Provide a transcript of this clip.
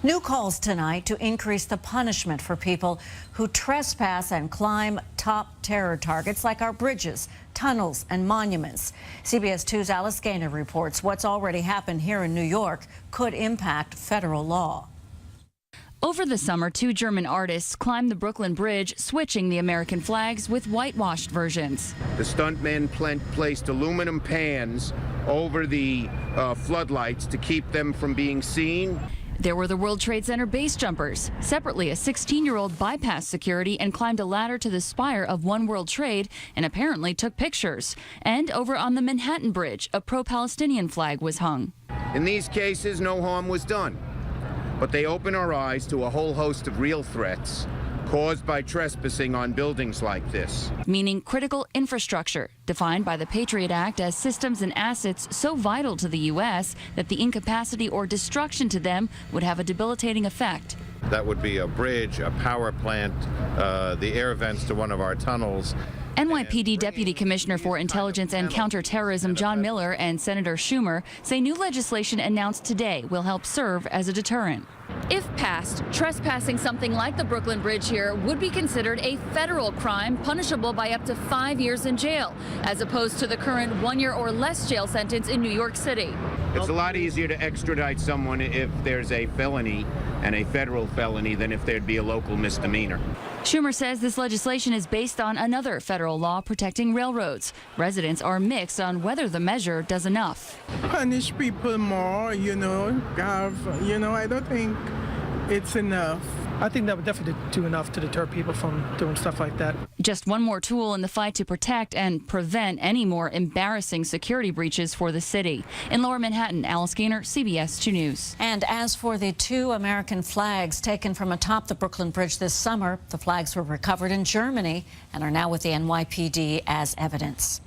New calls tonight to increase the punishment for people who trespass and climb top terror targets like our bridges, tunnels, and monuments. CBS 2's Alice Gaynor reports what's already happened here in New York could impact federal law. Over the summer, 2 German artists climbed the Brooklyn Bridge, switching the American flags with whitewashed versions. The stuntmen placed aluminum pans over the floodlights to keep them from being seen. There were the World Trade Center base jumpers. Separately, a 16-year-old bypassed security and climbed a ladder to the spire of One World Trade and apparently took pictures. And over on the Manhattan Bridge, a pro-Palestinian flag was hung. In these cases, no harm was done, but they open our eyes to a whole host of real threats caused by trespassing on buildings like this. Meaning critical infrastructure, defined by the Patriot Act as systems and assets so vital to the U.S. that the incapacity or destruction to them would have a debilitating effect. That would be a bridge, a power plant, the air vents to one of our tunnels. NYPD Deputy Commissioner for Intelligence and Counterterrorism John Miller and Senator Schumer say new legislation announced today will help serve as a deterrent. If passed, trespassing something like the Brooklyn Bridge here would be considered a federal crime punishable by up to 5 years in jail, as opposed to the current 1 year or less jail sentence in New York City. It's a lot easier to extradite someone if there's a felony and a federal felony than if there'd be a local misdemeanor. Schumer says this legislation is based on another federal law protecting railroads. Residents are mixed on whether the measure does enough. Punish people more, I don't think it's enough. I think that would definitely do enough to deter people from doing stuff like that. Just one more tool in the fight to protect and prevent any more embarrassing security breaches for the city. In Lower Manhattan, Alice Gaynor, CBS 2 News. And as for the 2 American flags taken from atop the Brooklyn Bridge this summer, the flags were recovered in Germany and are now with the NYPD as evidence.